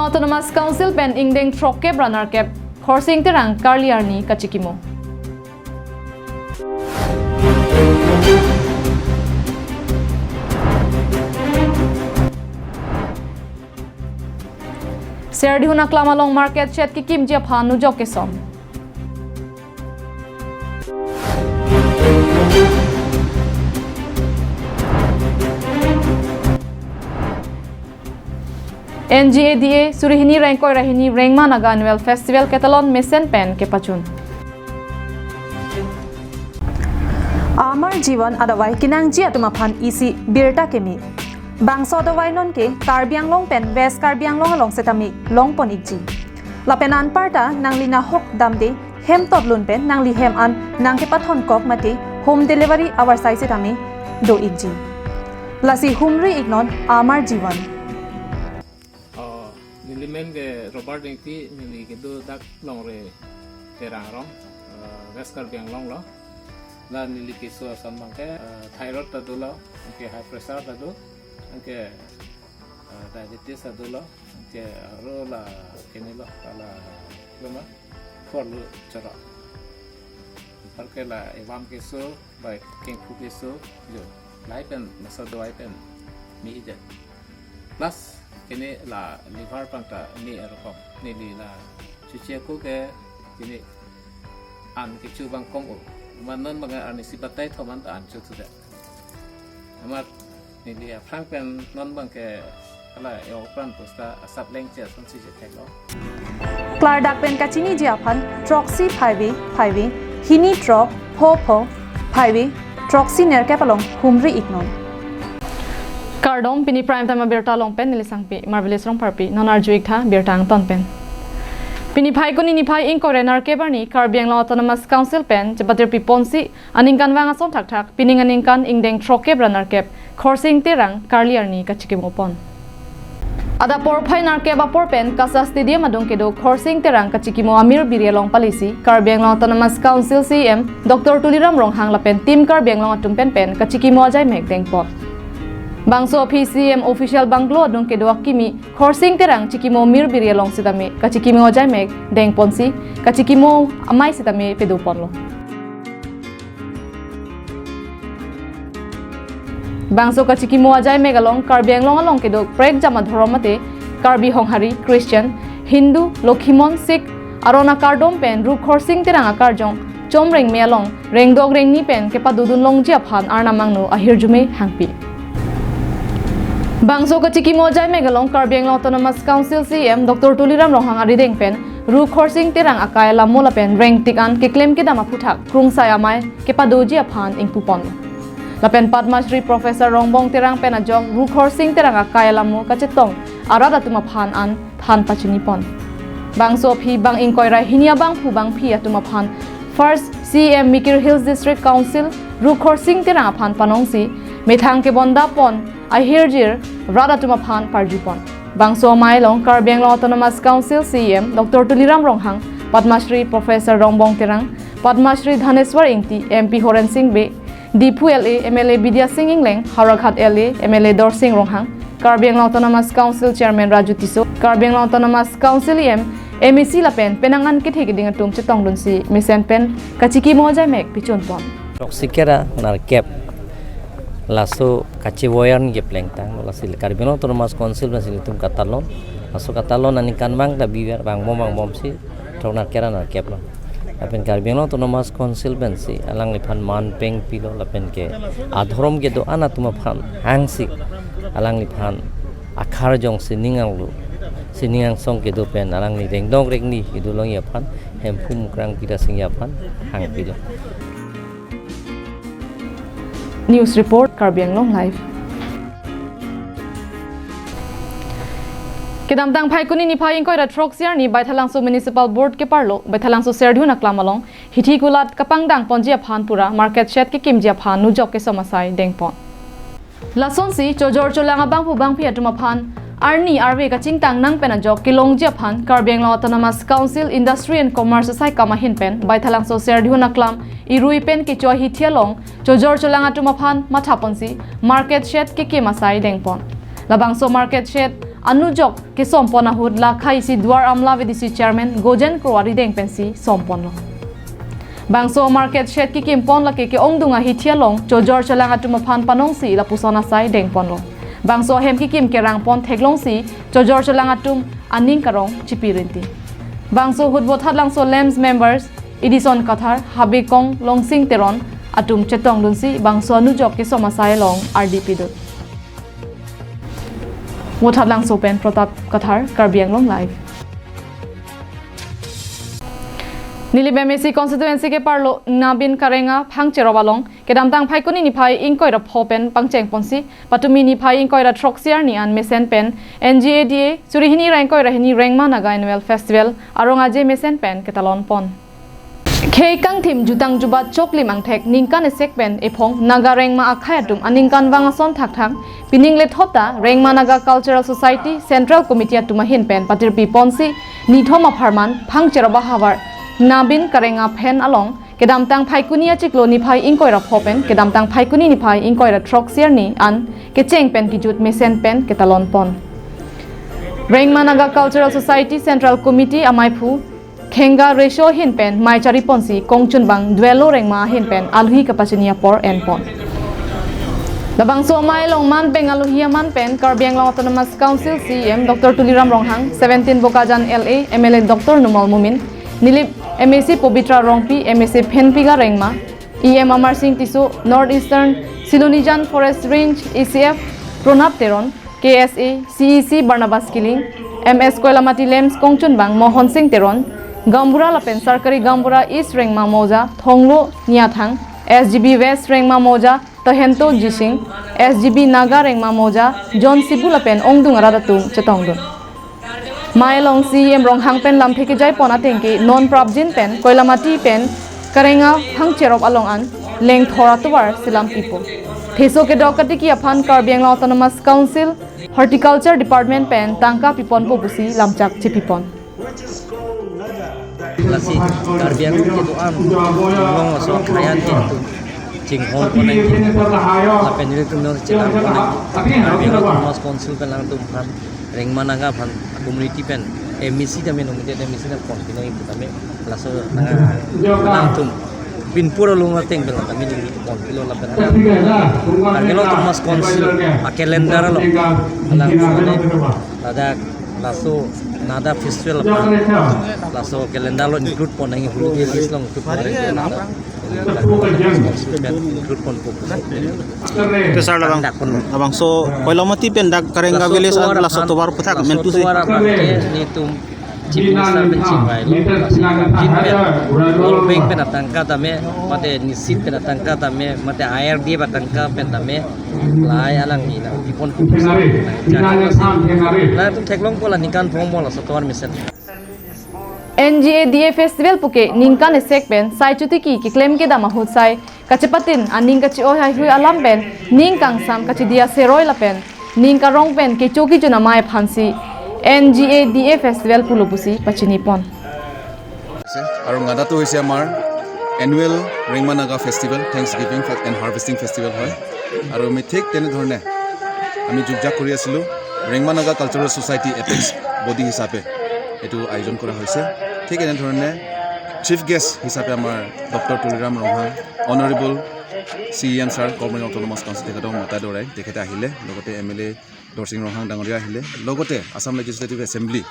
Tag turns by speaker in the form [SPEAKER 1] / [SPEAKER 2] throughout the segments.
[SPEAKER 1] Autonomous Council pen ingdeng troke runner cap horsing terang karliarni kachikimo. Serdi hunak lamalong market chat kikim jia phanu jok kesom. NGADA Surihini Rengkoi Rahini Rengma Naga Annual Festival Catalan Mesen Pen ke pachun.
[SPEAKER 2] Amar Jiwan adawai kinang jia tumaphan isi birta kemi. Bangso adawai non ke Karbiang Long Pen West Karbiang Long along setami Long Pon ikji. Lapenan parta nang lina hok damde hem tot lun pen nang li hem an nang ke pathon kok mate home delivery our size setami do ikji. Lasi humri ignon Amar Jiwan.
[SPEAKER 3] Nilimen ke Robert Dengti nili gitu dak long re terang rong West Karbiang Long lo. La nili kisu asan bangke thyroid tadu lo, ke high pressure tadu, ke diabetes tadu lo, ke ro la kini lo kala lama for lo cara. Parke la evam kisu baik king fu kisu jo. Lai pen masa doai pen mi ije. Plus kini la liver pangta ni erokom ni li la cuci aku ke kini an kicu bang kong u manon bang an isi batai thoman ta an cu tu da amat ni li frank pen non bang ke ala yo pran posta asap leng che son si je thek lo
[SPEAKER 2] Klar dak pen kachini jia phan troxy phaiwi hini trop pho phaiwi troxy ner ke palong humri ignon.
[SPEAKER 1] Kardom pini prime time birta long pen nilisangpi marvelous rong parpi nonar juik tha birtang ton pen pini phai kuni ni phai in korenar ke barni Karbiang Long Autonomous Council pen jabatir pi ponsi aningkan wanga som thak thak pining aningkan ingdeng troke runner cap khorsing terang karliarni kachikim opon ada por phai nar ke bapor pen kasa stadium adong kedo khorsing terang kachikimo amir birialong palisi Karbiang Long Autonomous Council CM Dr. Tuliram Ronghang la pen team Karbiang Long atum pen kachikimo ajai mek deng pot Bangso PCM official Banglo adong kedua kimi khorsing terang cikimo mir birialong sitame kachikimo ojai mek deng ponsi kachikimo amai sitame pedu ponlo Bangso kachikimo ajai mek along Karbiang Long along kedo prek jama dhoromate Karbi Honghari Christian Hindu Lokhimon Sikh arona kardom pen ru khorsing terang akarjong chomreng me along rengdog rengni pen kepa dudun long jia phan arna mangno ahirjume hangpi Bangso kachikimo jai megalong Karbiang Long Autonomous Council CM Dr. Tuliram Ronghang arideng pen ru khorsing terang akai lamola pen reng tikan ke claim ke dama puthak krung sayamai ke padoji aphan ingpupon lapen Padma Shri Professor Rongbong terang pen ajong ru khorsing terang akai lamo kachetong arada tuma phan an than pachini pon Bangso phi bang ingkoira hinia bang pu bang phi atuma phan First CM Mikir Hills District Council ru khorsing terang aphan panongsi methang ke bonda pon Ahirjir Rada Tumaphan Parjupon Bangso Mailong Karbiang Long Autonomous Council CM Dr. Tuliram Ronghang Padma Shri Professor Rongbong Terang Padma Shri Dhaneswar Ingti MP Horen Singh Be Dipu LA MLA Bidya Singh Ingleng Haraghat LA MLA Dor Singh Ronghang Karbiang Long Autonomous Council Chairman Raju Tiso Karbiang Long Autonomous Council MEC Lapen Penangan Kithe Giding Atum Chitong Dunsi Misen Pen Kachiki Mojai Mek Pichun Pon
[SPEAKER 4] Sikera narkep laso kaci wayan ge plengtang lasil Karbiang Long Autonomous Council lasil tum katalon laso katalon anikan bang da biar bang mom si tronar kera nar kep lo lapen Karbiang Long Autonomous Council ben si alang lipan man peng pilo lapen ke adhorom ge do ana tuma phan hangsi alang lipan akhar jong siningang lu siningang song ke do pen alang ni rengdong regni idulong ya phan hempum krang pida sing ya phan hang pilo
[SPEAKER 1] News Report Karbiang Long Live Kedamtang phai kuni ni phai ingkoi ra troxiar ni Baithalangso Municipal Board ke parlo Baithalangso Serdiu naklamalong hithi kulat kapangdang ponjia phanpura market shed ke kimjia phan nu jok ke somasai dengpon Lason si chojor cholanga bangpu bangpi atuma phan Arni Arve kaching tang nang pen ajok kilong jia phan Karbiang Long Autonomous Council Industry and Commerce Sai kamahin pen Baithalangso Serdiu naklam irui pen ke choi hithialong chojor cholanga tuma phan mathaponsi market shed ke kemasai dengpon Labangso market shed anujok ke sompon ahud la khai si duar amla VDC chairman Gojen Krowari deng pensi sompon lo bangso market shed ki kimpon la ke ongdunga hithialong chojor chalang atuma phan panong si la pusona sai deng pon lo bangso hem ki kim ke rangpon theklong si chojor chalang atum aning karong chipirinti bangso hudbot hatlang so lems members Edison Kathar Habikong Longsing Teron atum chetong dunsi bangso anujok ke somasai long RDP dot Muthatlang Sopen Pratap Kathar Karbi Anglong live Nilib MSC constituency ke parlo Nabin Karenga phang cherobalong kedamtang phaikuni ni phai ingkoi ra phopen pangcheng ponsi patumi ni phai ingkoi ra troxiar ni an mesen pen NGADA surihini rankoi ra hini rengma naga annual festival aronga je mesen pen ketalon pon Khei kang thim jutang jubat chokli mangthek ningkan esek pen ephong naga rengma akhai atum aningkan wangason thak thak pining le thota rengma naga cultural society central committee atuma hin pen patir pi ponsi nithoma pharman phang cheroba hawar Nabin Karenga pen along kedamtang phaikuni achiklo ni phai ingkoi ra phopen kedamtang phaikuni ni phai ingkoi ra troxiar ni an kecheng pen kijut mesen pen ketalon pon Rengma naga cultural society central committee amaipu Khenga ratio hin pen mai chari ponsi kongchun bang dwelo rengma hin pen alhi kapachania por en pon Labang so mai long man peng aluhi man pen Karbi Anglong Autonomous Council CEM Dr. Tuliram Ronghang 17 Bokajan LA MLA Dr. Numal Mumin Nilip MSC Pobitra Rongpi MSC Phenpiga Rengma EM Amar Singh Tiso Northeastern Silonijan Forest Range ECF Pronap Teron KSA CEC Barnabas Killing MS Koilamati Lems Kongchun Bang Mohon Singh Teron Gambura Lapen Sarkari Gambura East Rengma Moja Thonglo Niathang SGB West Rengma Moja Tahento Jising SGB Naga Rengma Moja John Sibu Lapen Ongdung Radatum Chetongdun Mailong CEM Ronghang pen lampheki jai pona tengki non prabjin pen Koilamati pen Karenga phangcherop along an leng thora tuwar silam pipo Theso ke dokati ki aphan Karbi Anglong Autonomous Council Horticulture Department pen tangka pipon po busi lamchak chipipon
[SPEAKER 4] Lasi Karbi Anglong ke doan long so khayan ke jinghon ko nai la penil tum no chelang ko nai Karbi Anglong Autonomous Council pen lang tum phan Rengma naga phan community pen MSC tame nomite MSC na pon pinoi tame laso naga lang tum pin pura lunga teng bela tame ni pon pilo la pen Karbi Anglong Autonomous Council a calendar lo lang sone ada laso nada festival laso calendar lo include pon nai holiday list long tu pare include pon ko
[SPEAKER 5] Kesar abang so Koilamati pen dak Karenga village adalah satu baru putak mentu sih
[SPEAKER 4] ni tum chief minister pen chingwai lo jin pen all bank pen atangka tame mate nisit pen atangka tame mate IRD atangka pen tame lai alang ni na ipon la tu theklong pola nikan phom mola sotwar mission
[SPEAKER 1] NGADA festival puke ningkan esek pen sai chuti ki claim ke dama hut sai kachepatin aning kachi oi hai hui alam pen ning kang sam kachi dia seroi la pen ning ka rong pen ke choki juna mai phansi NGADA festival pulupusi pachini pon
[SPEAKER 6] আৰু গাদাটো হৈছে আমাৰ annual Rengma Naga festival thanksgiving and harvesting festival হয় আৰু আমি ঠিক তেনেধৰণে আমি যোগজাক কৰি আছিলোঁ Rengma Naga cultural society apex body হিচাপে এইটো আয়োজন কৰা হৈছে ঠিক এনেধৰণে চিফ গেষ্ট হিচাপে আমাৰ doctor Tuliram Ronghang honourable CEM sir Karbi Anglong autonomous council তেখেতক মতাই দৰাই তেখেতে আহিলে লগতে MLA দৰসিং ৰংহাং ডাঙৰীয়া আহিলে লগতে Assam legislative assembly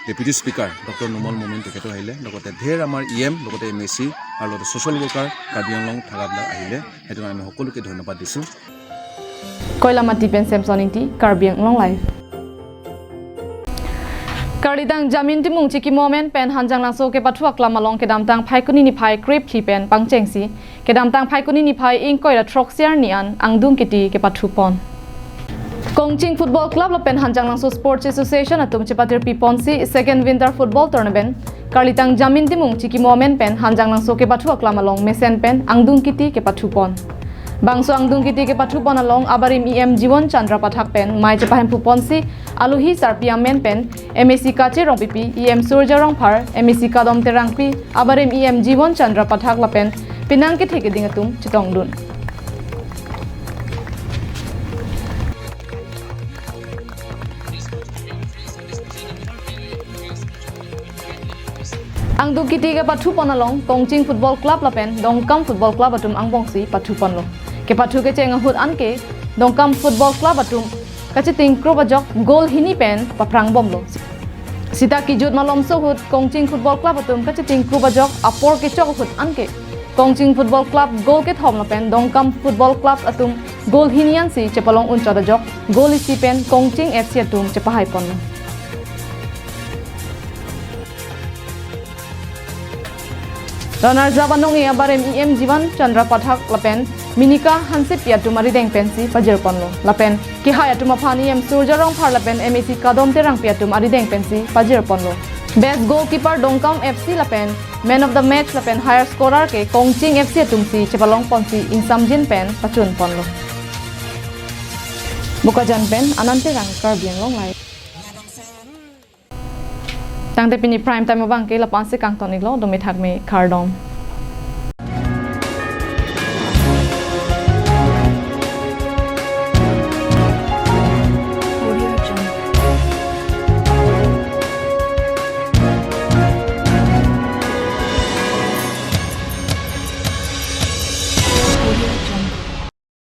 [SPEAKER 6] deputy speaker doctor Numal মুমিন তেখেতো আহিলে লগতে ঢেৰ আমাৰ EM লগতে MSC আৰু লগতে ছ'চিয়েল ৱৰ্কাৰ কাৰ্বি আংলং থাকাবিলাক আহিলে সেইটো কাৰণে আমি সকলোকে ধন্যবাদ দিছোঁ
[SPEAKER 1] Koilamati pen Samsoniti Karbi Anglong live Karlidang jamin timung chiki moment pen hanjang langso ke pathuak lamalong ke damtang phaikuni ni phai creep khi pen pangchengsi ke damtang phaikuni ni phai ingkoi ra troxiar ni an angdung kiti ke pathupon Kongching Football Club la pen hanjang langso Sports Association atum chepatir piponsi second winter football tournament Karlitang jamin timung chiki moment pen hanjang langso ke pathuak lamalong mesen pen angdung kiti ke pathupon Bangso angdung kiti ke pathupon along abarim EM Jiwon Chandra Pathak pen mai chepahem puponsi aluhi sarpiam men pen MSC kache rongpipi EM Surja Rongphar MSC kadom terangpi abarim EM Jiwon Chandra Pathak la pen pinang ke theke dingatum chitongdun ang du kiti ke pathu ponalong Kongching Football Club lapen Dongkam Football Club atum ang bongsi pathu ponlo ke pathu ke cheng hut an ke Dongkam Football Club atum kachiting kro bajok gol hini pen paprang bomlo sita ki jut malom so hut Kongching Football Club atum kachiting kro bajok apor ke chok hut an ke Kongching Football Club gol ke thom lapen Dongkam Football Club atum gol hinian si chepalong uncha dajok gol isi pen Kongching FC atum chepahai ponlo Donar Zabanong ia barem IM Jivan Chandra Pathak lapen Minika Hansip ya tumari deng pensi pajir ponlo lapen ki haya tumapani IM Surjarong phar lapen MAC Kadom terang pia tumari deng pensi pajir ponlo Best goalkeeper Dongkam FC lapen man of the match lapen higher scorer ke Kongching FC tumsi chepalong ponsi Insamjin pen pachun ponlo Bukajan pen anante rang karbiang long lai Tang te pini prime time bang ke lapan se kang tonik lo domi thak me kardom